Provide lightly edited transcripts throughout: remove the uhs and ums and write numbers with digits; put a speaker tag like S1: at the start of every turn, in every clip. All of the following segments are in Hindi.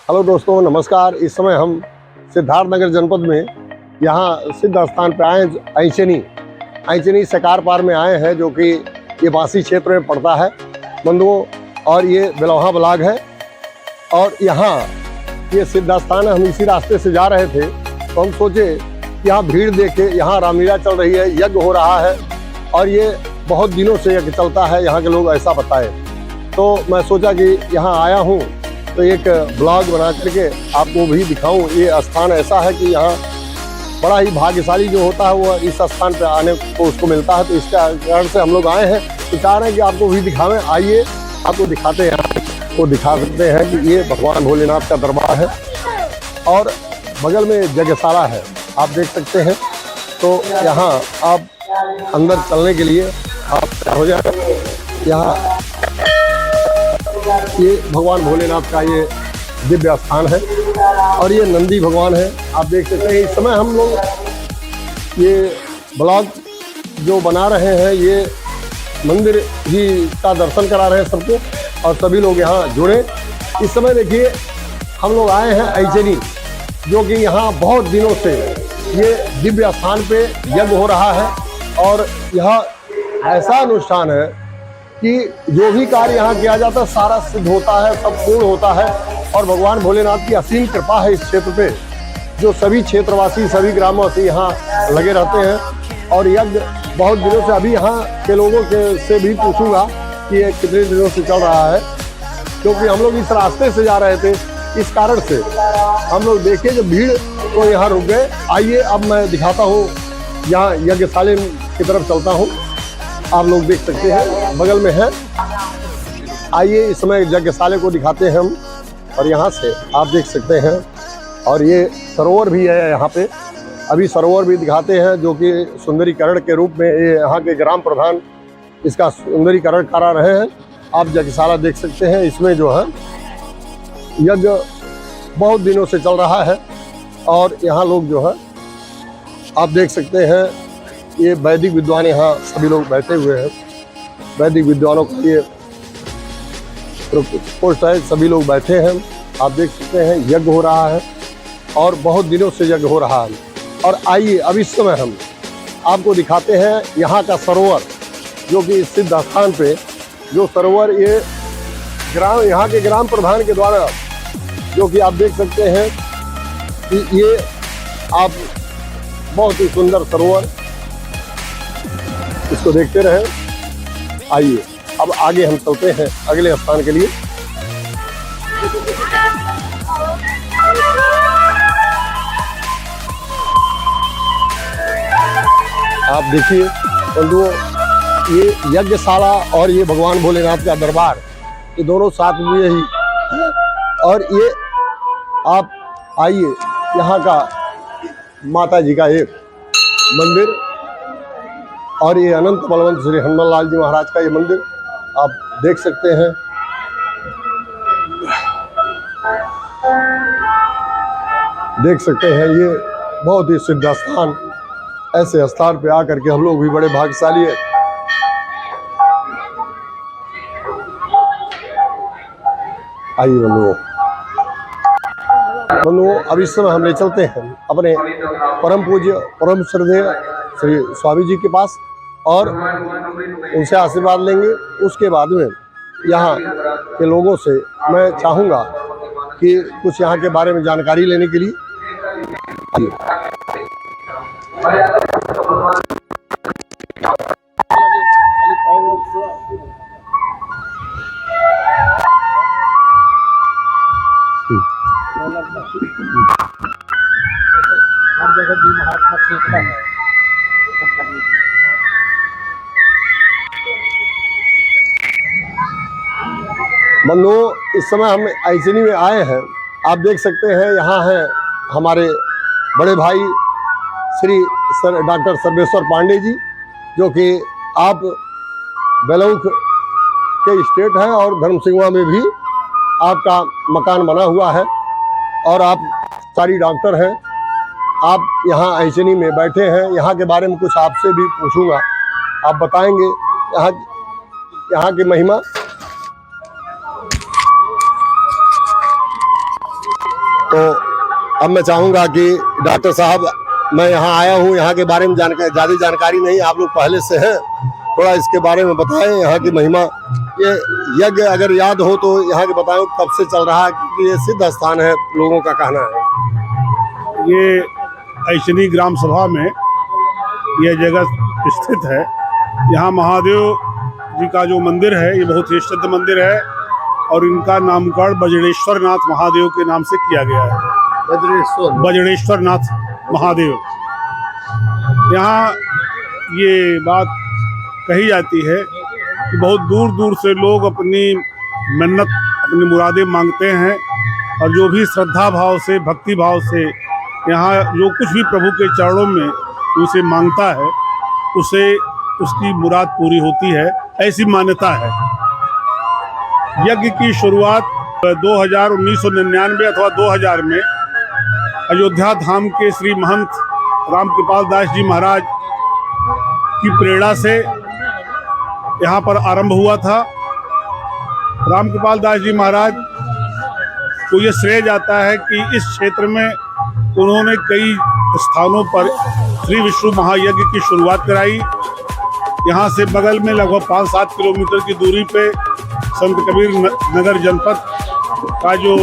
S1: हेलो दोस्तों, नमस्कार। इस समय हम सिद्धार्थनगर जनपद में यहाँ सिद्ध स्थान पे आए हैं। ऐंचनी सकार पार में आए हैं, जो कि ये बासी क्षेत्र में पड़ता है बंधुओं, और ये बिलौहा ब्लॉक है। और यहाँ ये सिद्ध स्थान है। हम इसी रास्ते से जा रहे थे तो हम सोचे कि यहाँ भीड़ देखे, यहाँ रामलीला चल रही है, यज्ञ हो रहा है और ये बहुत दिनों से यज्ञ चलता है, यहाँ के लोग ऐसा बताए। तो मैं सोचा कि यहाँ आया हूँ तो एक ब्लॉग बना करके आपको भी दिखाऊं। ये स्थान ऐसा है कि यहाँ बड़ा ही भाग्यशाली जो होता है वो इस स्थान पे आने को उसको मिलता है। तो इसके कारण से हम लोग आए हैं, तो चाह रहे हैं कि आपको भी दिखावें। आइए आपको दिखाते हैं। आपको दिखा सकते हैं कि ये भगवान भोलेनाथ का दरबार है और बगल में यज्ञशाला है, आप देख सकते हैं। तो यहाँ आप अंदर चलने के लिए आप हो जाए। यहाँ ये भगवान भोलेनाथ का ये दिव्य स्थान है और ये नंदी भगवान है, आप देख सकते हैं। इस समय हम लोग ये ब्लॉग जो बना रहे हैं, ये मंदिर ही का दर्शन करा रहे हैं सबको, और सभी लोग यहाँ जुड़े। इस समय देखिए हम लोग आए हैं ऐंचनी, जो कि यहाँ बहुत दिनों से ये दिव्य स्थान पे यज्ञ हो रहा है। और यह ऐसा अनुष्ठान है कि जो भी कार्य यहाँ किया जाता है सारा सिद्ध होता है, सब पूर्ण होता है। और भगवान भोलेनाथ की असीम कृपा है इस क्षेत्र पे, जो सभी क्षेत्रवासी, सभी ग्रामवासी यहाँ लगे रहते हैं। और यज्ञ बहुत दिनों से, अभी यहाँ के लोगों के से भी पूछूंगा कि ये कितने दिनों से चल रहा है, क्योंकि हम लोग इस रास्ते से जा रहे थे, इस कारण से हम लोग देखे जब भीड़ तो यहाँ रुक गए। आइए अब मैं दिखाता हूँ, यहाँ यज्ञशाला की तरफ चलता हूँ। आप लोग देख सकते हैं बगल में है। आइए इस समय यज्ञशाला को दिखाते हैं हम, और यहाँ से आप देख सकते हैं। और ये सरोवर भी है यहाँ पे, अभी सरोवर भी दिखाते हैं, जो कि सुंदरीकरण के रूप में ये यहाँ के ग्राम प्रधान इसका सुंदरीकरण करा रहे हैं। आप यज्ञशाला देख सकते हैं। इसमें जो है यज्ञ बहुत दिनों से चल रहा है और यहाँ लोग जो है आप देख सकते हैं, ये वैदिक विद्वान यहाँ सभी लोग बैठे हुए हैं। वैदिक विद्वानों का ये पोस्ट है, सभी लोग बैठे हैं। आप देख सकते हैं यज्ञ हो रहा है और बहुत दिनों से यज्ञ हो रहा है। और आइए अब इस समय हम आपको दिखाते हैं यहाँ का सरोवर, जो कि सिद्ध स्थान पे जो सरोवर ये ग्राम, यहाँ के ग्राम प्रधान के द्वारा, जो कि आप देख सकते हैं कि ये आप बहुत ही सुंदर सरोवर, इसको देखते रहे। आइए अब आगे हम चलते हैं अगले स्थान के लिए। आप देखिए बंधुओं, ये यज्ञशाला और ये भगवान भोलेनाथ का दरबार, ये दोनों साथ में ही है। और ये आप आइए, यहाँ का माता जी का एक मंदिर, और ये अनंत बलवंत श्री हनुमान लाल जी महाराज का ये मंदिर आप देख सकते हैं। देख सकते हैं ये बहुत ही सिद्ध स्थान। ऐसे स्थान पे आकर के हम लोग भी बड़े भाग्यशाली हैं। आइए बंधुओं, अब इस समय हम ले चलते हैं अपने परम पूज्य, परम श्रद्धेय श्री स्वामी जी के पास, और उनसे आशीर्वाद लेंगे। उसके बाद में यहाँ के लोगों से मैं चाहूँगा कि कुछ यहाँ के बारे में जानकारी लेने के लिए। बंधुओं, इस समय हम ऐंचनी में आए हैं। आप देख सकते हैं यहाँ हैं हमारे बड़े भाई श्री डॉक्टर सर्वेश्वर पांडे जी, जो कि आप बेलौख के स्टेट हैं और धर्मसिंगवा में भी आपका मकान बना हुआ है, और आप सारी डॉक्टर हैं। आप यहाँ ऐंचनी में बैठे हैं। यहाँ के बारे में कुछ आपसे भी पूछूंगा, आप बताएंगे यहाँ की महिमा। तो अब मैं चाहूँगा कि डॉक्टर साहब, मैं यहाँ आया हूँ, यहाँ के बारे में ज़्यादा जानकारी नहीं, आप लोग पहले से हैं, थोड़ा इसके बारे में बताएं, यहाँ की महिमा। ये यज्ञ अगर याद हो तो यहाँ के बताओ कब से चल रहा है, क्योंकि ये सिद्ध स्थान है, लोगों का कहना है।
S2: ये ऐशनी ग्राम सभा में यह जगह स्थित है। यहाँ महादेव जी का जो मंदिर है, ये बहुत ही सिद्ध मंदिर है और इनका नामकरण वज्रेश्वर नाथ महादेव के नाम से किया गया है। वज्रेश्वर नाथ महादेव। यहाँ ये बात कही जाती है कि बहुत दूर दूर से लोग अपनी मन्नत, अपनी मुरादें मांगते हैं और जो भी श्रद्धा भाव से, भक्ति भाव से यहाँ जो कुछ भी प्रभु के चरणों में उसे मांगता है, उसे उसकी मुराद पूरी होती है, ऐसी मान्यता है। यज्ञ की शुरुआत 1999 अथवा 2000 में अयोध्या धाम के श्री महंत रामकृपाल दास जी महाराज की प्रेरणा से यहाँ पर आरंभ हुआ था। रामकृपाल दास जी महाराज को ये श्रेय जाता है कि इस क्षेत्र में उन्होंने कई स्थानों पर श्री विष्णु महायज्ञ की शुरुआत कराई। यहाँ से बगल में लगभग 5-7 किलोमीटर की दूरी पे संत कबीर नगर जनपद का जो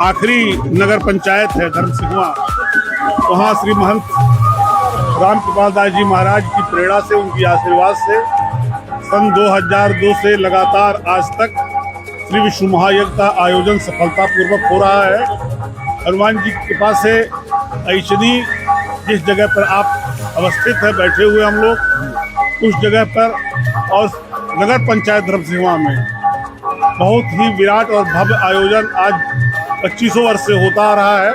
S2: आखिरी नगर पंचायत है धर्मसिंहवा, वहाँ श्री महंत रामकृपाल दास जी महाराज की प्रेरणा से, उनकी आशीर्वाद से सन 2002 से लगातार आज तक श्री विष्णु महायज्ञ का आयोजन सफलतापूर्वक हो रहा है। हनुमान जी की कृपा से ऐशनी जिस जगह पर आप अवस्थित है, बैठे हुए हम लोग, उस जगह पर और नगर पंचायत धर्मसिंहवा में बहुत ही विराट और भव्य आयोजन आज 2500 वर्ष से होता आ रहा है।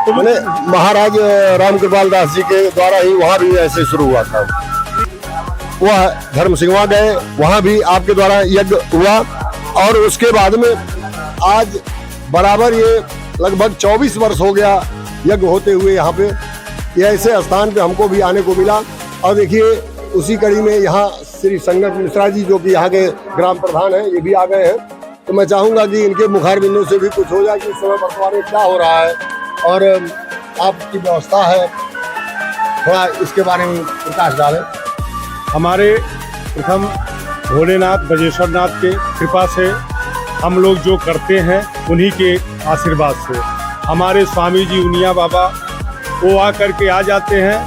S2: तो
S1: मैंने महाराज रामकृपाल दास जी के द्वारा ही वहाँ भी ऐसे शुरू हुआ था। वह धर्मसिंहवा गए, वहाँ भी आपके द्वारा यज्ञ हुआ और उसके बाद में आज बराबर ये लगभग 24 वर्ष हो गया यज्ञ होते हुए यहाँ पे। ये ऐसे स्थान पे हमको भी आने को मिला और देखिए उसी कड़ी में यहाँ श्री संगत मिश्रा जी जो कि यहाँ के ग्राम प्रधान हैं, ये भी आ गए हैं। तो मैं चाहूँगा कि इनके मुखार बिंदु से भी कुछ हो जाए कि इस समय वर्तमान में क्या हो रहा है और आपकी व्यवस्था है, थोड़ा इसके बारे में प्रकाश डालें।
S2: हमारे प्रथम भोलेनाथ वज्रेश्वर नाथ के कृपा से हम लोग जो करते हैं उन्हीं के आशीर्वाद से, हमारे स्वामी जी उनिया बाबा वो आकर के आ जाते हैं,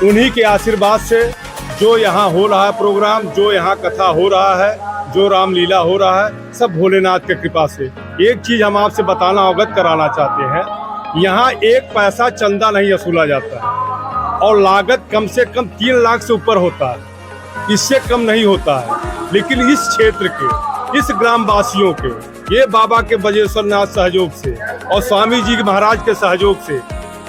S2: उन्हीं के आशीर्वाद से जो यहाँ हो रहा है प्रोग्राम, जो यहाँ कथा हो रहा है, जो रामलीला हो रहा है, सब भोलेनाथ के कृपा से। एक चीज़ हम आपसे बताना, अवगत कराना चाहते हैं, यहाँ 1 पैसा चंदा नहीं वसूला जाता है और लागत कम से कम 3 लाख से ऊपर होता है, इससे कम नहीं होता है। लेकिन इस क्षेत्र के, इस ग्राम वासियों के, ये बाबा के वज्रेश्वर नाथ सहयोग से और स्वामी जी महाराज के सहयोग से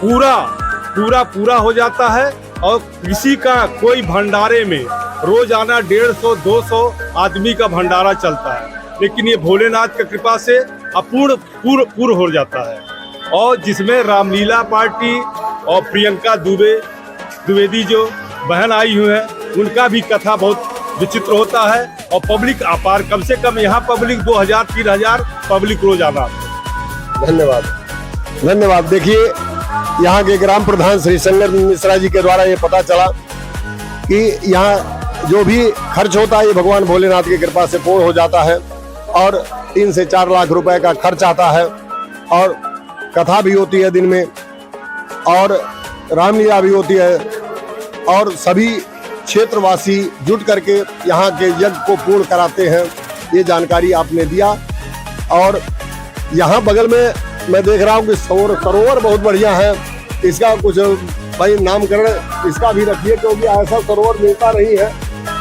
S2: पूरा हो जाता है। और किसी का कोई भंडारे में रोजाना 150-200 आदमी का भंडारा चलता है, लेकिन ये भोलेनाथ की कृपा से पूर्ण हो जाता है। और जिसमें रामलीला पार्टी और प्रियंका द्विवेदी जो बहन आई हुई है, उनका भी कथा बहुत विचित्र होता है और पब्लिक अपार, कम से कम यहाँ पब्लिक 2000-3000 पब्लिक रोज आना।
S1: धन्यवाद। देखिए यहाँ के ग्राम प्रधान श्री संगत मिश्रा जी के द्वारा ये पता चला कि यहाँ जो भी खर्च होता है ये भगवान भोलेनाथ की कृपा से पूर्ण हो जाता है और 3 से 4 लाख रुपए का खर्च आता है और कथा भी होती है दिन में और रामलीला भी होती है और सभी क्षेत्रवासी जुट करके यहाँ के यज्ञ को पूर्ण कराते हैं। ये जानकारी आपने दिया। और यहाँ बगल में मैं देख रहा हूँ कि सरोवर बहुत बढ़िया है, इसका कुछ भाई नामकरण इसका भी रखिए, क्योंकि ऐसा सरोवर मिलता नहीं है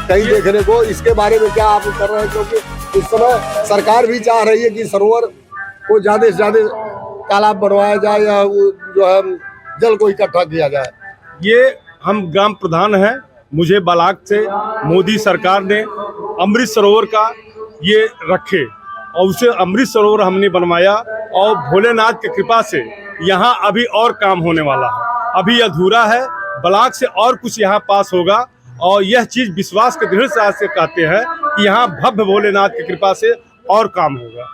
S1: कहीं देखने को। इसके बारे में क्या आप कर रहे हैं, क्योंकि इस समय सरकार भी चाह रही है कि सरोवर को ज़्यादा से ज़्यादा तालाब बनवाया जाए या जो है जल को इकट्ठा किया जाए।
S2: ये हम ग्राम प्रधान हैं, मुझे ब्लॉक से मोदी सरकार ने अमृत सरोवर का ये रखे और उसे अमृत सरोवर हमने बनवाया और भोलेनाथ की कृपा से यहाँ अभी और काम होने वाला है, अभी अधूरा है। ब्लॉक से और कुछ यहाँ पास होगा और यह चीज़ विश्वास के दृढ़ से कहते हैं कि यहाँ भव्य भोलेनाथ की कृपा से और काम होगा।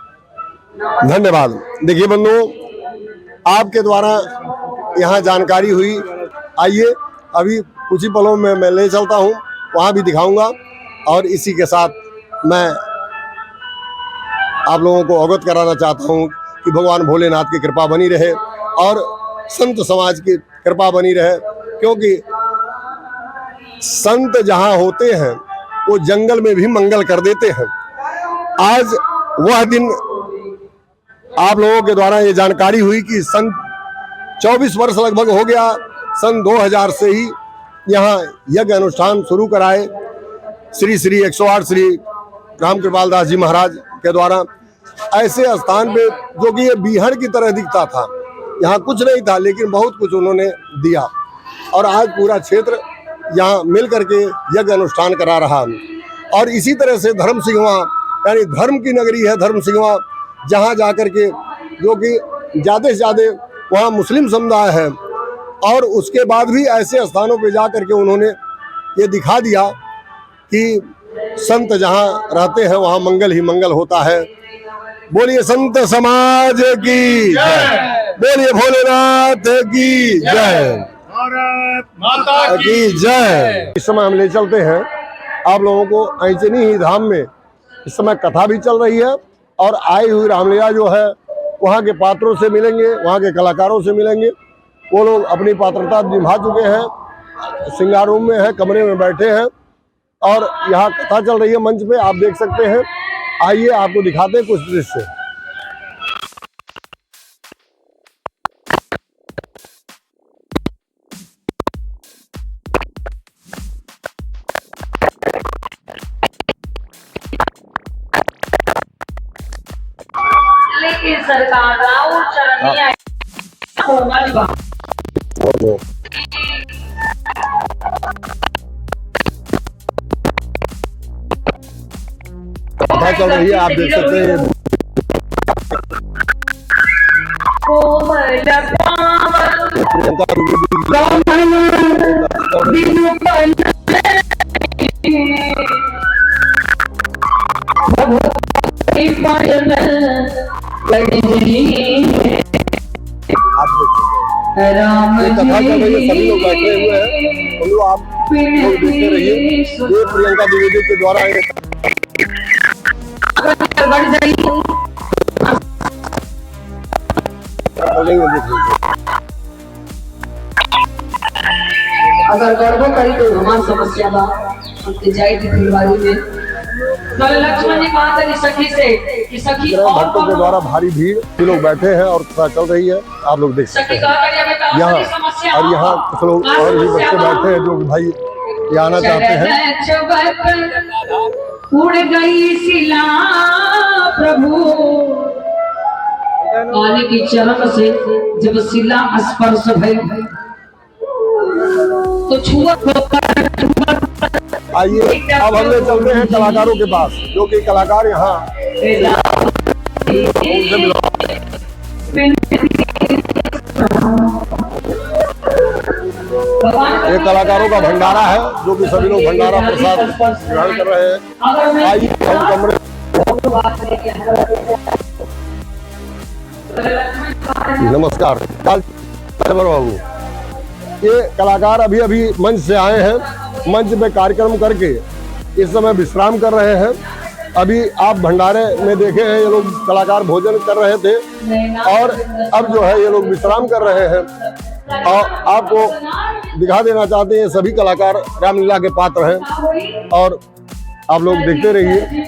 S1: धन्यवाद। देखिए बंधुओं, आपके द्वारा यहाँ जानकारी हुई। आइए अभी कुछ ही पलों में मैं ले चलता हूँ, वहाँ भी दिखाऊंगा। और इसी के साथ मैं आप लोगों को अवगत कराना चाहता हूँ कि भगवान भोलेनाथ की कृपा बनी रहे और संत समाज की कृपा बनी रहे, क्योंकि संत जहाँ होते हैं वो जंगल में भी मंगल कर देते हैं। आज वह दिन आप लोगों के द्वारा ये जानकारी हुई कि सन 24 वर्ष लगभग हो गया, सन 2000 से ही यहाँ यज्ञ अनुष्ठान शुरू कराए श्री श्री 108 श्री राम कृपाल दास जी महाराज के द्वारा। ऐसे स्थान पे जो कि ये बीहड़ की तरह दिखता था, यहाँ कुछ नहीं था, लेकिन बहुत कुछ उन्होंने दिया और आज पूरा क्षेत्र यहाँ मिल करके यज्ञ अनुष्ठान करा रहा। और इसी तरह से धर्म सिंहवा यानी धर्म की नगरी है धर्म सिंहवा, जहाँ जा कर के जो कि ज़्यादा से ज़्यादा वहाँ मुस्लिम समुदाय है। और उसके बाद भी ऐसे स्थानों पे जा कर के उन्होंने ये दिखा दिया कि संत जहाँ रहते हैं वहाँ मंगल ही मंगल होता है। बोलिए संत समाज की जय, बोलिए भोलेनाथ की जय,
S2: भारत माता
S1: की जय। इस समय हम ले चलते हैं आप लोगों को ऐंचनी ही धाम में। इस समय कथा भी चल रही है और आई हुई रामलीला जो है वहाँ के पात्रों से मिलेंगे, वहाँ के कलाकारों से मिलेंगे। वो लोग अपनी पात्रता निभा चुके हैं, श्रृंगार रूम में है, कमरे में बैठे हैं और यहाँ कथा चल रही है मंच पे, आप देख सकते हैं। आइए आपको दिखाते हैं कुछ दृश्य।
S3: लेकिन सरकार राउर चरनिया
S1: कथा चल रही है, आप देख सकते हैं।
S3: राम
S1: कथा चल रही है, सभी लोग बैठे हुए हैं। हम लोग आप लोग देखते रहिए। ये प्रियंका द्विवेदी के द्वारा
S3: अगर गड़बड़ करी तो हमारी समस्या बा जाए थी फुलवारी में। तो लक्ष्मण जी कहा था सखी से कि सखी
S1: भक्तों के द्वारा भारी भीड़, ये लोग बैठे हैं और कथा चल रही है, आप लोग देख सकते हैं यहाँ। और यहाँ कुछ लोग और भी बच्चे बैठे हैं जो भाई ये आना चाहते हैं।
S3: उड़ गई शिला प्रभु आने की चरण से जब शिला स्पर्श भई तो छुआ।
S1: आइए अब हम लोग चलते हैं कलाकारों के पास, जो कि कलाकार यहाँ ये कलाकारों का भंडारा है, जो कि सभी लोग भंडारा प्रसाद ग्रहण कर रहे हैं। आइए हम कमरे। नमस्कार बाबू, ये कलाकार अभी अभी मंच से आए हैं, मंच में कार्यक्रम करके इस समय विश्राम कर रहे हैं। अभी आप भंडारे में देखे हैं ये लोग कलाकार भोजन कर रहे थे और अब जो है ये लोग विश्राम कर रहे हैं। और आपको दिखा देना चाहते हैं सभी कलाकार रामलीला के पात्र हैं और आप लोग देखते रहिए।